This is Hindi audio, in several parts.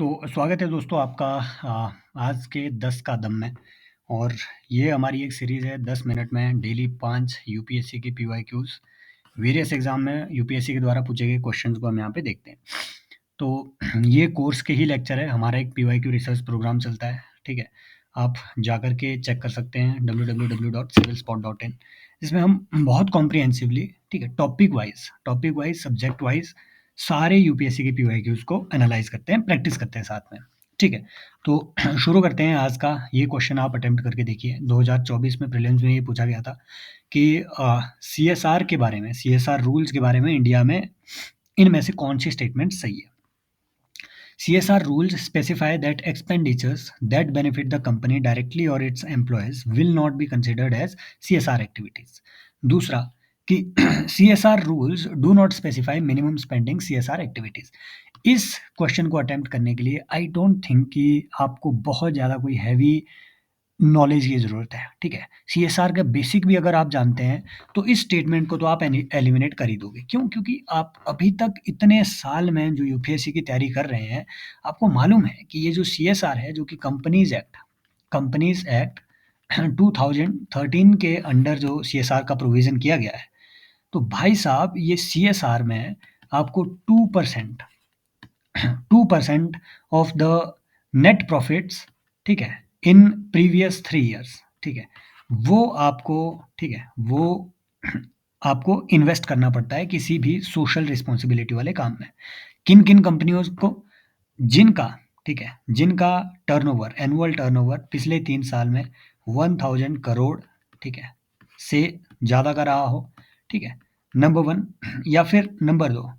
तो स्वागत है दोस्तों आपका आज के 10 का दम में। और ये हमारी एक सीरीज़ है 10 मिनट में डेली 5 यूपीएससी के पीवाईक्यूज वेरियस एग्जाम में यूपीएससी के द्वारा पूछे गए क्वेश्चंस को हम यहाँ पे देखते हैं। तो ये कोर्स के ही लेक्चर है, हमारा एक पीवाईक्यू रिसर्च प्रोग्राम चलता है, ठीक है। आप जाकर के चेक कर सकते हैं www.civilspot.in, जिसमें हम बहुत कॉम्प्रिहेंसिवली, ठीक है, टॉपिक वाइज सब्जेक्ट वाइज सारे यूपीएससी के पीवाईक्यूज को एनालाइज करते हैं, प्रैक्टिस करते हैं साथ में, ठीक है। तो शुरू करते हैं आज का। ये क्वेश्चन आप अटेम्प्ट करके देखिए, 2024 में प्रीलिम्स में ये पूछा गया था कि सीएसआर के बारे में, सीएसआर रूल्स के बारे में इंडिया में इनमें से कौन सी स्टेटमेंट सही है। CSR rules specify that expenditures that benefit the company directly or its employees will not be considered as CSR activities. दूसरा कि CSR rules do not specify minimum spending CSR activities. इस क्वेश्चन को अटेम्प्ट करने के लिए आई डोंट थिंक कि आपको बहुत ज़्यादा कोई हैवी नॉलेज की ज़रूरत है, ठीक है। सीएसआर का बेसिक भी अगर आप जानते हैं तो इस स्टेटमेंट को तो आप एलिमिनेट कर ही दोगे। क्यों? क्योंकि आप अभी तक इतने साल में जो यूपीएससी की तैयारी कर रहे हैं, आपको मालूम है कि ये जो सीएसआर है, जो कि कंपनीज एक्ट 2013 के अंडर जो सीएसआर का प्रोविजन किया गया है, तो भाई साहब ये सीएसआर में आपको 2% ऑफ द नेट प्रॉफिट्स, ठीक है, इन प्रीवियस 3 ईयर्स, ठीक है, वो आपको, ठीक है, वो आपको इन्वेस्ट करना पड़ता है किसी भी सोशल रिस्पॉन्सिबिलिटी वाले काम में। किन किन कंपनियों को, जिनका, ठीक है, जिनका टर्नओवर, एनुअल टर्नओवर पिछले 3 साल में 1000 करोड़, ठीक है, से ज़्यादा का रहा हो, ठीक है, नंबर 1। या फिर नंबर 2,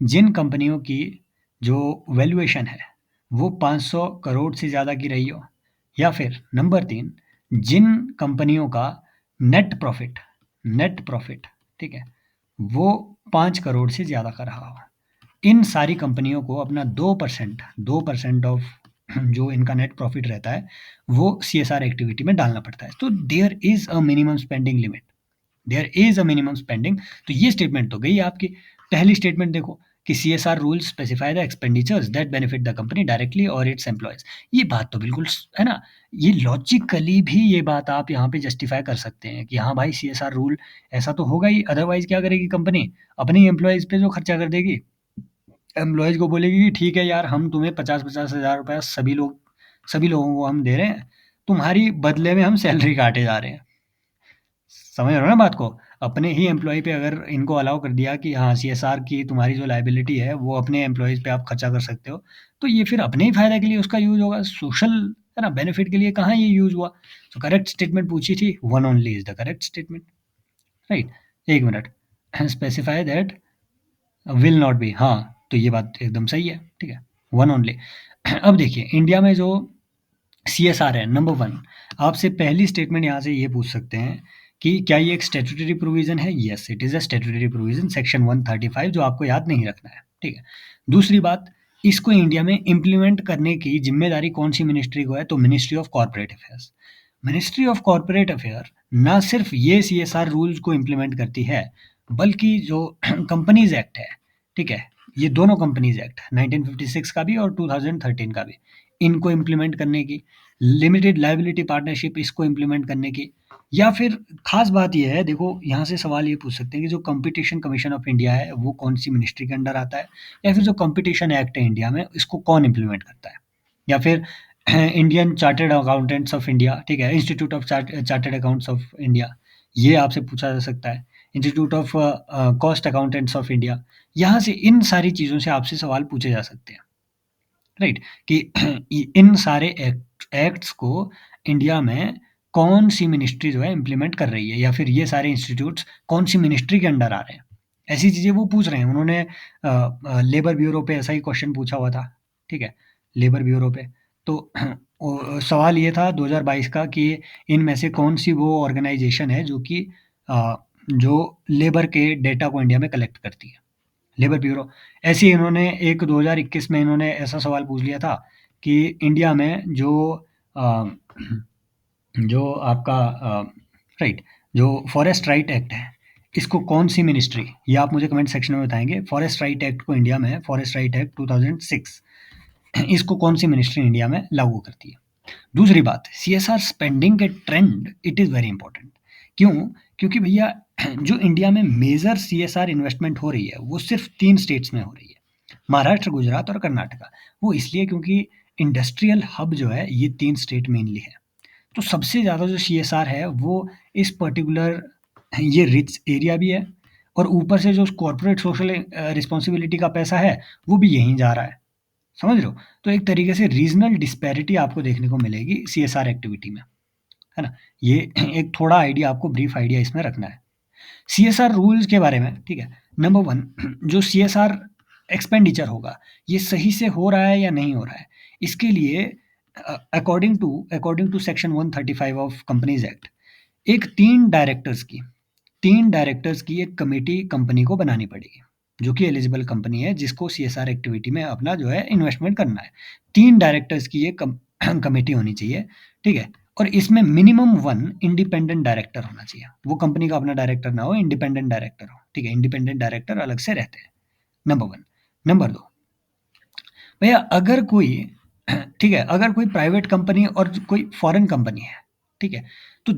जिन कंपनियों की जो वैल्यूएशन है वो 500 करोड़ से ज़्यादा की रही हो। या फिर नंबर 3, जिन कंपनियों का नेट प्रॉफिट, ठीक है, वो 5 करोड़ से ज़्यादा का रहा हो। इन सारी कंपनियों को अपना 2% ऑफ जो इनका नेट प्रॉफिट रहता है वो सीएसआर एक्टिविटी में डालना पड़ता है। तो there is a minimum spending limit, तो ये स्टेटमेंट तो गई आपकी। पहली स्टेटमेंट देखो कि CSR rules specify the expenditures that benefit the company directly और इट्स एम्प्लॉयज। ये बात तो बिल्कुल है ना, ये लॉजिकली भी ये बात आप यहाँ पे जस्टिफाई कर सकते हैं कि हाँ भाई सीएसआर रूल ऐसा तो होगा ही, अदरवाइज क्या करेगी कंपनी, अपनी एम्प्लॉयज पे जो खर्चा कर देगी, एम्प्लॉयज को बोलेगी कि ठीक है यार, हम तुम्हें 50-50 हज़ार रुपया सभी लोगों को हम दे रहे हैं, तुम्हारी बदले में हम सैलरी काटे जा रहे हैं। समझ रहे हो ना बात को। अपने ही एम्प्लॉय पे अगर इनको अलाउ कर दिया कि हाँ सीएसआर की तुम्हारी जो लायबिलिटी है वो अपने एम्प्लॉयज़ पे आप खर्चा कर सकते हो, तो ये फिर अपने ही फ़ायदे के लिए उसका यूज़ होगा, सोशल, है ना, बेनिफिट के लिए कहाँ ये यूज़ हुआ। तो करेक्ट स्टेटमेंट पूछी थी, one only is the correct statement, right. 1 minute, specify that will not B, हाँ, तो ये बात एकदम सही है, ठीक है, वन ओनली। अब देखिए इंडिया में जो सीएसआर है, नंबर 1, आपसे पहली स्टेटमेंट यहाँ से ये पूछ सकते हैं कि क्या ये एक स्टैट्यूटरी प्रोविजन है। Yes, it is a statutory provision, section 135, जो आपको याद नहीं रखना है, ठीक है। दूसरी बात, इसको इंडिया में इम्प्लीमेंट करने की जिम्मेदारी कौन सी मिनिस्ट्री को है, तो ministry of corporate affairs. Ministry of corporate affair ना सिर्फ ये सीएसआर रूल्स को इम्प्लीमेंट करती है, बल्कि जो कंपनीज एक्ट है, ठीक है, ये दोनों कंपनीज एक्ट 1956 का भी और 2013 का भी, इनको इम्प्लीमेंट करने की, लिमिटेड लायबिलिटी पार्टनरशिप इसको इम्प्लीमेंट करने की, या फिर खास बात ये है, देखो यहाँ से सवाल ये पूछ सकते हैं कि जो कंपटीशन कमीशन ऑफ इंडिया है वो कौन सी मिनिस्ट्री के अंडर आता है, या फिर जो कंपटीशन एक्ट है इंडिया में इसको कौन इम्प्लीमेंट करता है, या फिर Indian chartered accountants of India, ठीक है, institute of chartered accounts of India, ये आपसे पूछा जा सकता है, institute of cost accountants of India. यहाँ से इन सारी चीज़ों से आपसे सवाल पूछे जा सकते हैं, राइट, कि इन सारे एक्ट्स को इंडिया में कौन सी मिनिस्ट्री जो है इम्प्लीमेंट कर रही है, या फिर ये सारे इंस्टीट्यूट्स कौन सी मिनिस्ट्री के अंडर आ रहे हैं, ऐसी चीज़ें वो पूछ रहे हैं। उन्होंने लेबर ब्यूरो पे ऐसा ही क्वेश्चन पूछा हुआ था, ठीक है, लेबर ब्यूरो पे। तो सवाल ये था 2022 का कि इनमें से कौन सी वो ऑर्गेनाइजेशन है जो कि जो लेबर के डेटा को इंडिया में कलेक्ट करती है, लेबर ब्यूरो। ऐसे ही इन्होंने एक 2021 में इन्होंने ऐसा सवाल पूछ लिया था कि इंडिया में जो आपका राइट, जो फॉरेस्ट राइट एक्ट है, इसको कौन सी मिनिस्ट्री, ये आप मुझे कमेंट सेक्शन में बताएंगे। फॉरेस्ट राइट एक्ट को इंडिया में फॉरेस्ट राइट एक्ट 2006, इसको कौन सी मिनिस्ट्री इंडिया में लागू करती है। दूसरी बात, सीएसआर स्पेंडिंग के trend, it is very important. क्यों? क्योंकि भैया जो इंडिया में मेजर सीएसआर इन्वेस्टमेंट हो रही है वो सिर्फ 3 स्टेट्स में हो रही है, महाराष्ट्र, गुजरात और कर्नाटका। वो इसलिए क्योंकि इंडस्ट्रियल हब जो है ये 3 स्टेट मेनली है। तो सबसे ज़्यादा जो सीएसआर है वो इस पर्टिकुलर, ये रिच एरिया भी है, और ऊपर से जो कॉर्पोरेट सोशल रिस्पॉन्सिबिलिटी का पैसा है वो भी यहीं जा रहा है। समझ रहे हो? तो एक तरीके से रीजनल डिस्पैरिटी आपको देखने को मिलेगी सीएसआर एक्टिविटी में, है ना? ये एक थोड़ा आइडिया, आपको ब्रीफ आइडिया इसमें रखना है। सीएसआर रूल्स के बारे में, ठीक है? नंबर 1, जो सीएसआर एक्सपेंडिचर होगा, ये सही से हो रहा है या नहीं हो रहा है, इसके लिए according to section 135 of companies act, एक 3 डायरेक्टर्स की एक कमेटी कंपनी को बनानी पड़ेगी, जो कि एलिजिबल कंपनी है जिसको सीएसआर एक्टिविटी में अपना जो है इन्वेस्टमेंट करना है। 3 डायरेक्टर्स की एक कमेटी होनी चाहिए, ठीक है? और इसमें मिनिमम 1 इंडिपेंडेंट डायरेक्टर होना चाहिए। वो कंपनी का अपना डायरेक्टर ना हो, इंडिपेंडेंट डायरेक्टर हो, ठीक है? इंडिपेंडेंट डायरेक्टर अलग से रहते हैं, नंबर 1। नंबर 2, भैया अगर कोई ठीक है, अगर कोई प्राइवेट कंपनी और कोई फॉरेन कंपनी है, ठीक है? तो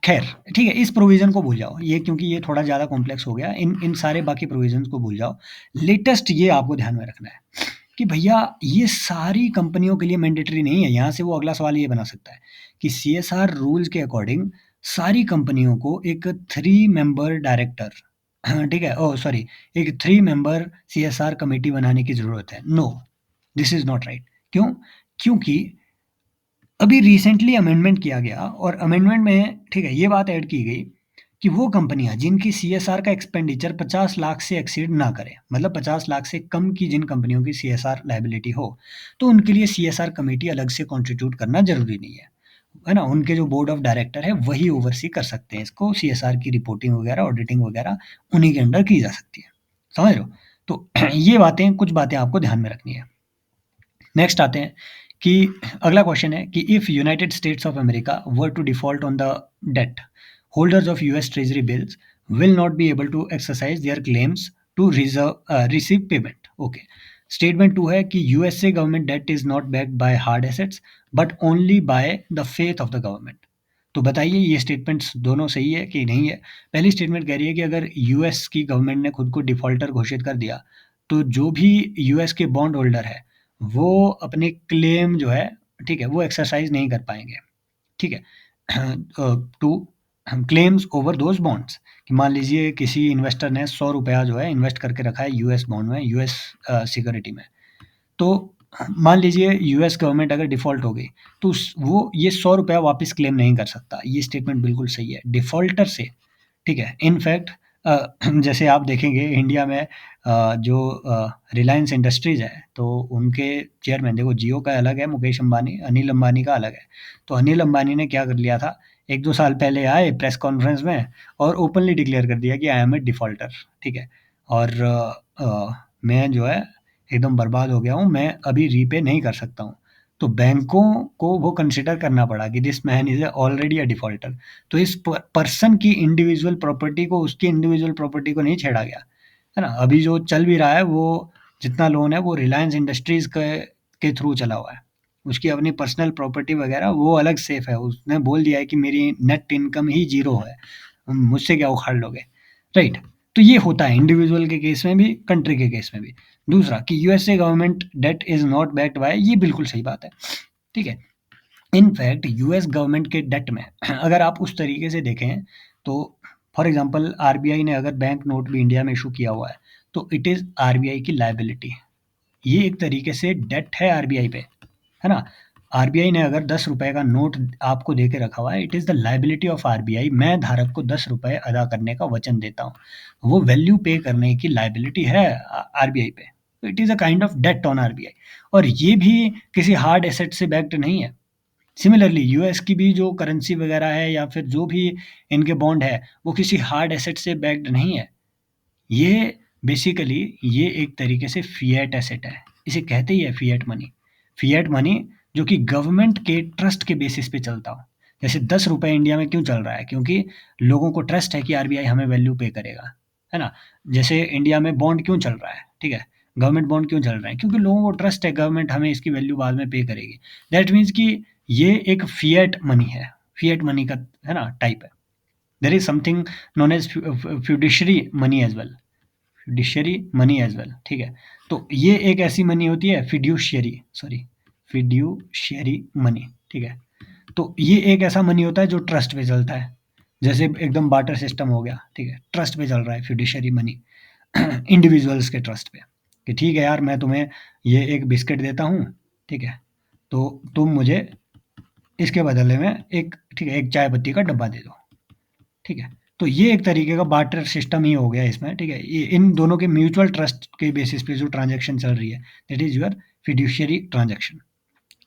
खैर, ठीक है, इस प्रोविज़न को भूल जाओ, ये क्योंकि ये थोड़ा ज़्यादा कॉम्प्लेक्स हो गया, इन सारे बाकी प्रोविज़न्स को भूल जाओ। लेटेस्ट ये आपको ध्यान में रखना है कि भैया ये सारी कंपनियों के लिए मैंडेटरी नहीं है। यहाँ से वो अगला सवाल ये बना सकता है कि सीएसआर रूल्स के अकॉर्डिंग सारी कंपनियों को एक 3 मेंबर डायरेक्टर, ठीक है, ओह सॉरी, एक 3 मेंबर सीएसआर कमेटी बनाने की ज़रूरत है। No, this is not right. क्यों? क्योंकि अभी रिसेंटली अमेंडमेंट किया गया, और अमेंडमेंट में, ठीक है, ये बात ऐड की गई कि वो कंपनियां जिनकी सीएसआर का एक्सपेंडिचर 50 लाख से एक्सीड ना करे, मतलब 50 लाख से कम की जिन कंपनियों की सीएसआर लायबिलिटी हो, तो उनके लिए सीएसआर कमेटी अलग से कॉन्स्टिट्यूट करना जरूरी नहीं है ना? उनके जो बोर्ड ऑफ डायरेक्टर है वही ओवरसी कर सकते हैं इसको, सीएसआर की रिपोर्टिंग वगैरह, ऑडिटिंग वगैरह उन्हीं के अंडर की जा सकती है। समझ रहे हो? तो ये बातें, कुछ बातें आपको ध्यान में रखनी है। नेक्स्ट आते हैं कि अगला क्वेश्चन है कि if United States of America were to default on the debt, holders of US treasury bills will not be able to exercise their claims to receive payment. Okay, statement 2 है कि USA government debt is not backed by hard assets but only by the faith of the government. तो बताइए ये स्टेटमेंट्स दोनों सही है कि नहीं है? पहली स्टेटमेंट कह रही है कि अगर यूएस की गवर्नमेंट ने खुद को डिफॉल्टर घोषित कर दिया, तो जो भी यूएस के बॉन्ड होल्डर है वो अपने क्लेम जो है, ठीक है, वो एक्सरसाइज नहीं कर पाएंगे, ठीक है? To claims over those bonds, कि मान लीजिए किसी इन्वेस्टर ने 100 रुपया जो है इन्वेस्ट करके रखा है यूएस बॉन्ड में, यूएस सिक्योरिटी में, तो मान लीजिए यूएस गवर्नमेंट अगर डिफ़ॉल्ट हो गई, तो वो ये 100 रुपया वापस क्लेम नहीं कर सकता। ये स्टेटमेंट बिल्कुल सही है डिफ़ॉल्टर से, ठीक है? इनफैक्ट जैसे आप देखेंगे इंडिया में जो रिलायंस इंडस्ट्रीज़ है, तो उनके चेयरमैन, देखो जियो का अलग है मुकेश अंबानी, अनिल अंबानी का अलग है। तो अनिल अंबानी ने क्या कर लिया था, 1-2 साल पहले आए प्रेस कॉन्फ्रेंस में और ओपनली डिक्लेयर कर दिया कि आई एम ए डिफ़ॉल्टर, ठीक है? और मैं जो है एकदम बर्बाद हो गया हूँ, मैं अभी रीपे नहीं कर सकता हूँ। तो बैंकों को वो कंसिडर करना पड़ा कि this man is already a defaulter. तो इस पर्सन की इंडिविजुअल प्रॉपर्टी को, उसकी इंडिविजुअल प्रॉपर्टी को नहीं छेड़ा गया, है ना? अभी जो चल भी रहा है, वो जितना लोन है वो रिलायंस इंडस्ट्रीज़ के थ्रू चला हुआ है। उसकी अपनी पर्सनल प्रॉपर्टी वगैरह वो अलग सेफ है। उसने बोल दिया है कि मेरी नेट इनकम ही ज़ीरो है, मुझसे क्या उखाड़ लोगे? राइट? तो ये होता है इंडिविजुअल के केस में भी, कंट्री के केस में भी। दूसरा कि USA government that is not backed bye, ये बिल्कुल सही बात है, ठीक है? इनफैक्ट यूएस गवर्नमेंट के डेट में अगर आप उस तरीके से देखें, तो फॉर एग्जांपल आरबीआई ने अगर बैंक नोट भी इंडिया में इशू किया हुआ है, तो इट इज़ आरबीआई की लायबिलिटी। ये एक तरीके से डेट है आरबीआई पे, है ना? आरबीआई ने अगर 10 रुपए का नोट आपको दे के रखा हुआ है, it is the liability of RBI. मैं धारक को 10 रुपए अदा करने का वचन देता हूँ। वो वैल्यू पे करने की लायबिलिटी है आरबीआई पे। तो it is a kind of debt on RBI, और ये भी किसी हार्ड एसेट से बैक्ड नहीं है। सिमिलरली यूएस की भी जो करेंसी वगैरह है या फिर जो भी इनके बॉन्ड है, वो किसी हार्ड एसेट से बैक्ड नहीं है। ये बेसिकली ये एक तरीके से फिएट एसेट है। इसे कहते ही है फिएट मनी। फिएट मनी जो कि गवर्नमेंट के ट्रस्ट के बेसिस पे चलता हो। जैसे 10 रुपए इंडिया में क्यों चल रहा है? क्योंकि लोगों को ट्रस्ट है कि आरबीआई हमें वैल्यू पे करेगा, है ना? जैसे इंडिया में बॉन्ड क्यों चल रहा है, ठीक है? गवर्नमेंट बॉन्ड क्यों चल रहे हैं? क्योंकि लोगों को ट्रस्ट है गवर्नमेंट हमें इसकी वैल्यू बाद में पे करेगी। दैट मीन्स कि ये एक फिएट मनी है, फिएट मनी का है ना टाइप है। There is something known as fiduciary money as well, fiduciary money as well, ठीक है। तो ये एक ऐसी मनी होती है फिड्यूशियरी मनी, ठीक है। तो ये एक ऐसा मनी होता है जो ट्रस्ट पे चलता है, जैसे एकदम बार्टर सिस्टम हो गया, ठीक है, ट्रस्ट पे चल रहा है फिड्यूशियरी मनी इंडिविजुअल्स के ट्रस्ट पे, कि ठीक है यार मैं तुम्हें ये एक बिस्किट देता हूँ, ठीक है, तो तुम मुझे इसके बदले में एक, ठीक है, एक चाय पत्ती का डब्बा दे दो, ठीक है। तो ये एक तरीके का बार्टर सिस्टम ही हो गया इसमें, ठीक है। ये इन दोनों के म्यूचुअल ट्रस्ट के बेसिस पे जो ट्रांजैक्शन चल रही है, that is your fiduciary transaction.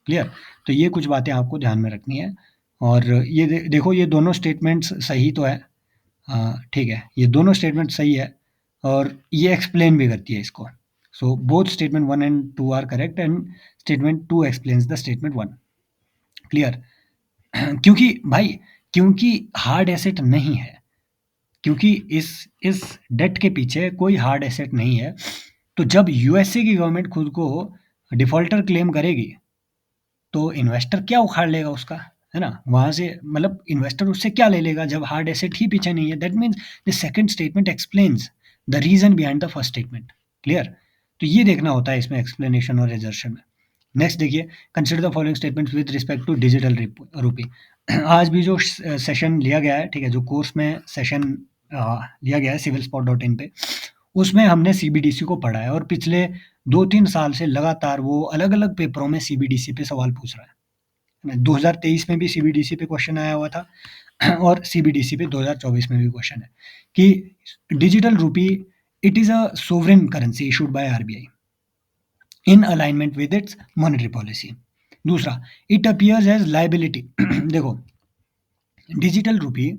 Clear? तो ये कुछ बातें आपको ध्यान में रखनी है। और ये देखो ये दोनों स्टेटमेंट्स सही तो है, ठीक है, ये दोनों स्टेटमेंट सही है और ये एक्सप्लेन भी करती है इसको। So both statement 1 and 2 are correct and statement 2 explains the statement 1। Clear? क्योंकि भाई, क्योंकि हार्ड एसेट नहीं है, क्योंकि इस डेट के पीछे कोई हार्ड एसेट नहीं है, तो जब यूएसए की गवर्नमेंट खुद को डिफॉल्टर क्लेम करेगी, तो इन्वेस्टर क्या उखाड़ लेगा उसका, है ना? वहाँ से मतलब इन्वेस्टर उससे क्या ले लेगा जब हार्ड एसेट ही पीछे नहीं है। That means the second statement explains the reason behind the first statement. Clear? तो ये देखना होता है इसमें एक्सप्लेनेशन और एजर्शन में। नेक्स्ट देखिए, consider the following statements with respect to digital rupee. आज भी जो सेशन लिया गया है, ठीक है, जो कोर्स में सेशन लिया गया है civilspot.in पे, उसमें हमने सीबीडीसी को पढ़ा है और पिछले 2-3 साल से लगातार वो अलग-अलग पेपरों में सीबीडीसी पे सवाल पूछ रहा है। 2023 में भी सीबीडीसी पे क्वेश्चन आया हुआ था और सीबीडीसी पे 2024 में भी क्वेश्चन है कि डिजिटल रूपी it is a sovereign currency issued by RBI in alignment with its monetary policy. दूसरा, इट अपीयर्स एज लाइबिलिटी। देखो, डिजिटल रूपी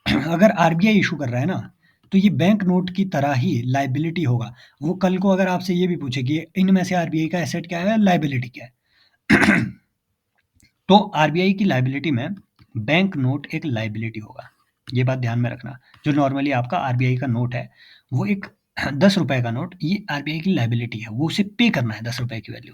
अगर आरबीआई इशू कर रहा है ना, तो ये बैंक नोट की तरह ही लाइबिलिटी होगा। वो कल को अगर आपसे ये भी पूछे कि इनमें से आरबीआई का एसेट क्या है, लाइबिलिटी क्या है, तो आरबीआई की लाइबिलिटी में बैंक नोट एक लाइबिलिटी होगा। ये बात ध्यान में रखना। जो नॉर्मली आपका आरबीआई का नोट है, वो एक 10 रुपए का नोट, ये आरबीआई की लाइबिलिटी है, वो उसे पे करना है 10 रुपए की वैल्यू।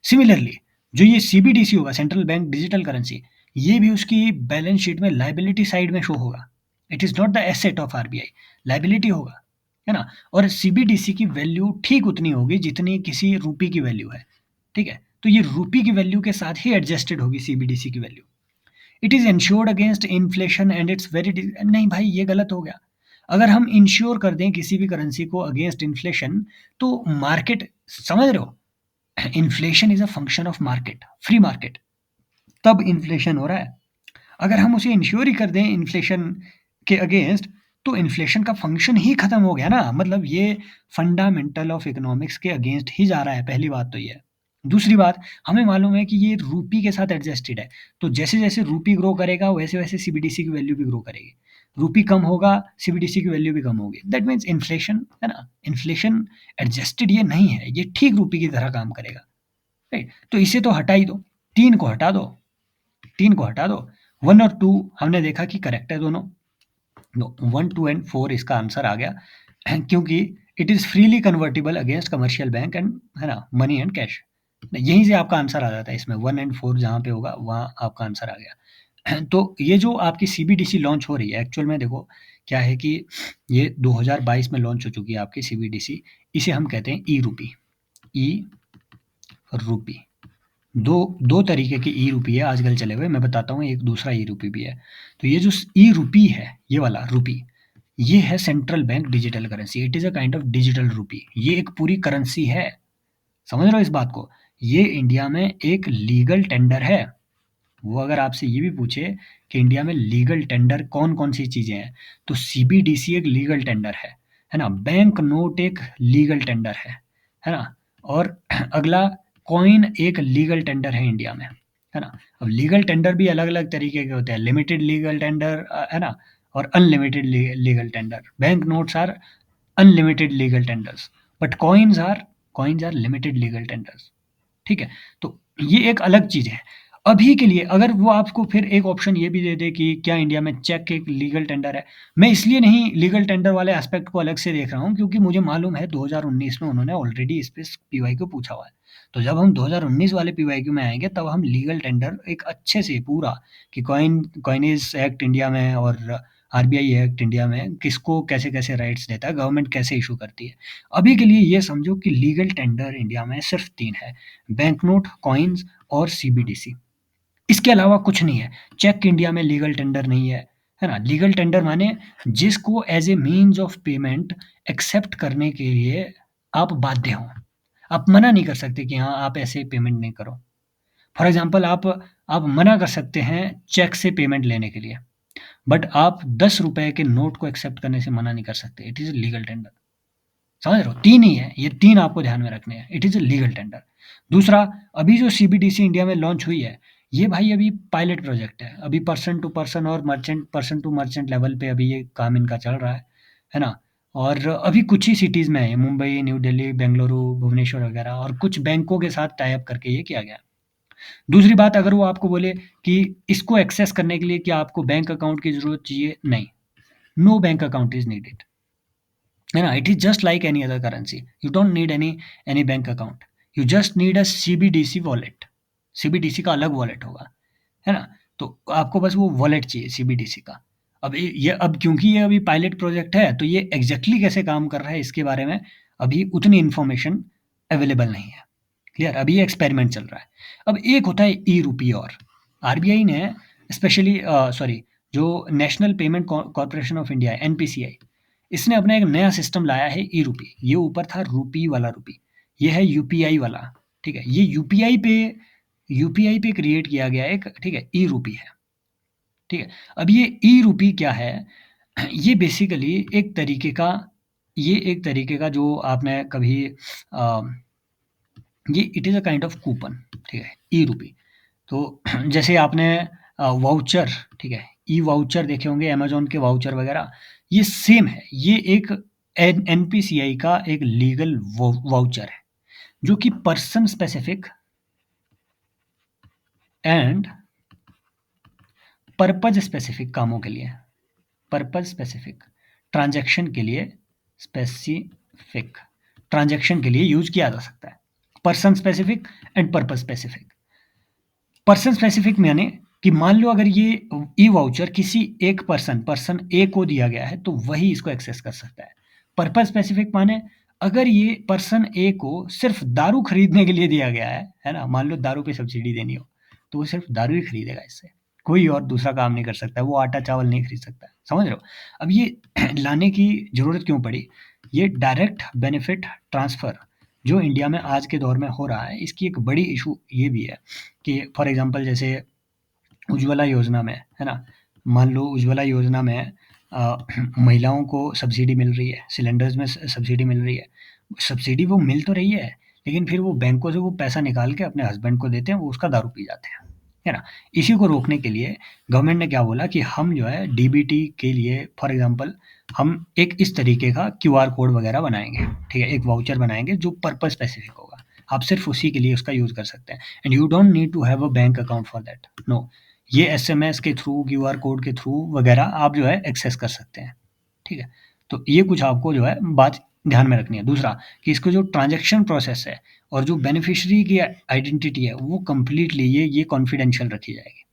सिमिलरली, जो ये सीबीडीसी होगा, सेंट्रल बैंक डिजिटल करेंसी, ये भी उसकी बैलेंस शीट में लाइबिलिटी साइड में शो होगा। It is not the asset of RBI, liability होगा, है ना? और सीबीडीसी की वैल्यू ठीक उतनी होगी जितनी किसी रुपी की वैल्यू है, ठीक है? तो ये रुपी की वैल्यू के साथ ही एडजस्टेड होगी सीबीडीसी की value. It is insured against inflation and it's very नहीं भाई, ये गलत हो गया। अगर हम इंश्योर कर दें किसी भी करेंसी को अगेंस्ट इन्फ्लेशन, तो मार्केट, समझ रहे हो, inflation is a function of market, free market, तब इन्फ्लेशन हो रहा है। अगर हम उसे इंश्योर ही कर दें इन्फ्लेशन के अगेंस्ट, तो इन्फ्लेशन का फंक्शन ही खत्म हो गया ना। मतलब ये फंडामेंटल ऑफ इकोनॉमिक्स के अगेंस्ट ही जा रहा है। पहली बात तो ये है। दूसरी बात, हमें मालूम है कि ये रूपी के साथ एडजस्टेड है, तो जैसे जैसे रूपी ग्रो करेगा वैसे वैसे सीबीडीसी की वैल्यू भी ग्रो करेगी। रूपी कम होगा, सीबीडीसी की वैल्यू भी कम होगी। दैट मीन्स इन्फ्लेशन, है ना, इन्फ्लेशन एडजस्टेड ये नहीं है, ये ठीक रूपी की तरह काम करेगा। राइट? तो इसे तो हटा ही दो, तीन को हटा दो, तीन को हटा दो। 1 और 2 हमने देखा कि करेक्ट है दोनों। नो, 1, 2 एंड 4 इसका आंसर आ गया, क्योंकि it is freely convertible against commercial bank and, है ना, मनी एंड कैश। यहीं से आपका आंसर आ जाता है इसमें, 1 एंड 4 जहाँ पे होगा वहाँ आपका आंसर आ गया। तो ये जो आपकी सीबीडीसी लॉन्च हो रही है, एक्चुअल में देखो क्या है कि ये 2022 में लॉन्च हो चुकी है आपकी सीबीडीसी। इसे हम कहते हैं ई रूपी, ई रूपी। दो दो तरीके की ई रूपी है आजकल चले हुए, मैं बताता हूँ, एक दूसरा ई रूपी भी है। तो ये जो ई रूपी है, ये वाला रूपी, ये है central bank digital currency. It is a kind of digital रूपी, ये एक पूरी करेंसी है। समझ रहे हो इस बात को? ये इंडिया में एक लीगल टेंडर है। वो अगर आपसे ये भी पूछे कि इंडिया में लीगल टेंडर कौन कौन सी चीज़ें हैं, तो सीबीडीसी एक लीगल टेंडर है ना? बैंक नोट एक लीगल टेंडर है ना? और अगला, कॉइन एक लीगल टेंडर है इंडिया में, है ना? अब लीगल टेंडर भी अलग अलग तरीके के होते हैं, लिमिटेड लीगल टेंडर, है ना, और unlimited legal tender. Bank notes are unlimited legal tenders, but coins are limited legal tenders, ठीक है? तो ये एक अलग चीज़ है। अभी के लिए अगर वो आपको फिर एक ऑप्शन ये भी दे दे कि क्या इंडिया में चेक एक लीगल टेंडर है, मैं इसलिए नहीं लीगल टेंडर वाले एस्पेक्ट को अलग से देख रहा हूँ क्योंकि मुझे मालूम है 2019 में उन्होंने ऑलरेडी इस पे पीवाईक्यू पूछा हुआ है। तो जब हम 2019 वाले पीवाईक्यू में आएंगे तब हम लीगल टेंडर एक अच्छे से पूरा कि कॉइनेज एक्ट इंडिया में और आरबीआई एक्ट इंडिया में किसको कैसे कैसे राइट्स देता है, गवर्नमेंट कैसे इशू करती है। अभी के लिए ये समझो कि लीगल टेंडर इंडिया में सिर्फ तीन है, बैंक नोट, कॉइन्स और सीबीडीसी। इसके अलावा कुछ नहीं है। चेक इंडिया में लीगल टेंडर नहीं है ना? लीगल टेंडर माने जिसको as a means of payment accept करने के लिए आप बाध्य हो। आप मना नहीं कर सकते कि हाँ, आप ऐसे पेमेंट नहीं करो। फॉर एग्ज़ाम्पल आप मना कर सकते हैं चेक से पेमेंट लेने के लिए, बट आप ₹10 के नोट को एक्सेप्ट करने से मना नहीं कर सकते। It is a legal tender. समझ रहे हो? 3 ही है, ये 3 आपको ध्यान में रखने हैं। It is a legal tender. दूसरा, अभी जो सीबीडीसी इंडिया में लॉन्च हुई है, ये भाई अभी पायलट प्रोजेक्ट है। अभी पर्सन टू पर्सन और पर्सन टू मर्चेंट लेवल पे अभी ये काम इनका चल रहा है ना? और अभी कुछ ही सिटीज़ में है, मुंबई, न्यू दिल्ली, बेंगलुरु, भुवनेश्वर वगैरह, और कुछ बैंकों के साथ टाई अप करके ये किया गया है। दूसरी बात, अगर वो आपको बोले कि इसको एक्सेस करने के लिए क्या आपको बैंक अकाउंट की ज़रूरत चाहिए? नहीं, no bank account is needed. है ना? It is just like any other currency. You don't need any bank account. You just need a CBDC wallet. CBDC का अलग वॉलेट होगा, है ना? तो आपको बस वो वॉलेट चाहिए सीबीडीसी का। अब ये अब क्योंकि ये अभी पायलट प्रोजेक्ट है, तो ये एग्ज़ैक्टली कैसे काम कर रहा है इसके बारे में अभी उतनी इन्फॉर्मेशन अवेलेबल नहीं है। क्लियर? अभी ये एक्सपेरिमेंट चल रहा है। अब एक होता है ई-रूपी, और आरबीआई ने स्पेशली सॉरी, जो national payment corporation of India है, एनपीसीआई, इसने अपना एक नया सिस्टम लाया है ई-रूपी। ये ऊपर था रूपी वाला रूपी, ये है यूपीआई वाला। ठीक है? ये यूपीआई पे क्रिएट किया गया एक, ठीक है, ई-रूपी है। ठीक है? अब ये ई-रूपी क्या है? ये बेसिकली एक तरीके का जो आपने कभी अ, ये it is a kind of coupon. ठीक है? ई-रूपी। तो जैसे आपने वाउचर, ठीक है, ई वाउचर देखे होंगे, अमेज़न के वाउचर वगैरह, ये सेम है। ये एक एनपीसीआई का एक लीगल वाउचर है, जो कि person specific and purpose specific कामों के लिए, पर्पज स्पेसिफिक ट्रांजैक्शन के लिए, स्पेसिफिक ट्रांजैक्शन के लिए यूज किया जा सकता है। Person specific and purpose specific. Person specific यानी कि मान लो अगर ये ई वाउचर किसी एक पर्सन ए को दिया गया है तो वही इसको एक्सेस कर सकता है। पर्पस स्पेसिफिक माने अगर ये पर्सन ए को सिर्फ दारू खरीदने के लिए दिया गया है ना? मान लो दारू पे सब्सिडी देनी हो, तो वो सिर्फ दारू ही खरीदेगा इससे, कोई और दूसरा काम नहीं कर सकता, वो आटा चावल नहीं खरीद सकता। समझ रहे हो? अब ये लाने की जरूरत क्यों पड़ी? ये डायरेक्ट बेनिफिट ट्रांसफर जो इंडिया में आज के दौर में हो रहा है, इसकी एक बड़ी इशू ये भी है कि फॉर एग्जांपल जैसे उज्ज्वला योजना में, है ना? मान लो उज्ज्वला योजना में महिलाओं को सब्सिडी मिल रही है, सिलेंडर्स में सब्सिडी मिल रही है। सब्सिडी वो मिल तो रही है, लेकिन फिर वो बैंकों से वो पैसा निकाल के अपने हस्बैंड को देते हैं, वो उसका दारू पी जाते हैं, है ना? इसी को रोकने के लिए गवर्नमेंट ने क्या बोला कि हम जो है डीबीटी के लिए फॉर एग्जांपल हम एक इस तरीके का क्यूआर कोड वगैरह बनाएँगे, ठीक है? एक वाउचर बनाएँगे जो पर्पस स्पेसिफिक होगा। आप सिर्फ उसी के लिए उसका यूज़ कर सकते हैं, and you don't need to have a bank account for that, no. ये एसएमएस के थ्रू, क्यूआर कोड के थ्रू वगैरह आप जो है एक्सेस कर सकते हैं, ठीक है? तो ये कुछ आपको जो है बात ध्यान में रखनी है। दूसरा कि इसको जो ट्रांज़ैक्शन प्रोसेस है और जो बेनिफिशियरी की आइडेंटिटी है, वो कंप्लीटली ये कॉन्फिडेंशियल रखी जाएगी,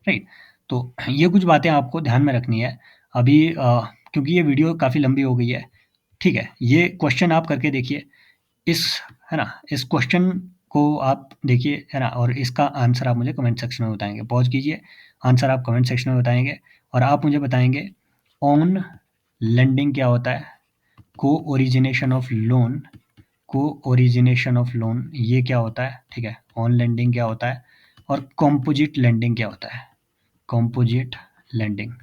राइट? तो ये कुछ बातें आपको ध्यान में रखनी है। अभी क्योंकि ये वीडियो काफ़ी लंबी हो गई है, ठीक है? ये क्वेश्चन आप करके देखिए, इस है ना? इस क्वेश्चन को आप देखिए, है ना? और इसका आंसर आप मुझे कमेंट सेक्शन में बताएँगे। पॉज़ कीजिए, आंसर आप कमेंट सेक्शन में बताएँगे और आप मुझे बताएँगे ऑन लेंडिंग क्या होता है? को-ओरिजिनेशन ऑफ लोन, को-ओरिजिनेशन ऑफ लोन ये क्या होता है? ठीक है? ऑन लेंडिंग क्या होता है? और कंपोजिट लेंडिंग क्या होता है? कंपोजिट लेंडिंग,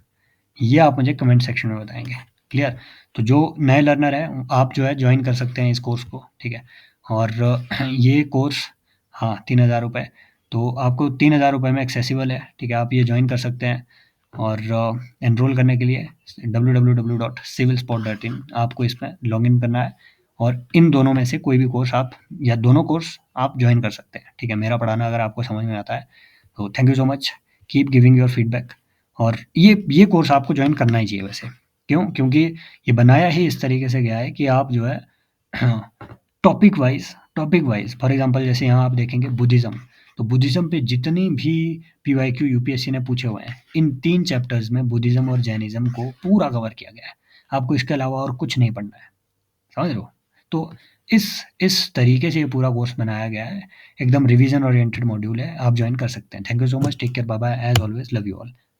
ये आप मुझे कमेंट सेक्शन में बताएँगे। क्लियर? तो जो नए लर्नर हैं, आप जो है जॉइन कर सकते हैं इस कोर्स को, ठीक है? और ये कोर्स, हाँ, ₹3000, तो आपको ₹3000 में एक्सेसिबल है, ठीक है? आप ये जॉइन कर सकते हैं और एनरोल करने के लिए www.civilspot.in आपको इसमें लॉगिन करना है और इन दोनों में से कोई भी कोर्स आप या दोनों कोर्स आप जॉइन कर सकते हैं, ठीक है? मेरा पढ़ाना अगर आपको समझ में आता है, तो thank you so much, keep giving your feedback. और ये कोर्स आपको जॉइन करना ही चाहिए वैसे। क्यों? क्योंकि ये बनाया ही इस तरीके से गया है कि आप जो है टॉपिक वाइज फॉर एग्जांपल जैसे यहाँ आप देखेंगे बुद्धिज़्म, तो बुद्धिज़्म पे जितनी भी पीवाईक्यू यूपीएससी ने पूछे हुए हैं, इन 3 चैप्टर्स में बुद्धिज़्म और जैनिज़्म को पूरा कवर किया गया है। आपको इसके अलावा और कुछ नहीं पढ़ना है, समझ रहे हो? तो इस इस तरीके से ये पूरा कोर्स बनाया गया है, एकदम रिवीजन ओरिएंटेड मॉड्यूल है, आप जॉइन कर सकते हैं। Thank you so much, take care, bye bye, as always love you all.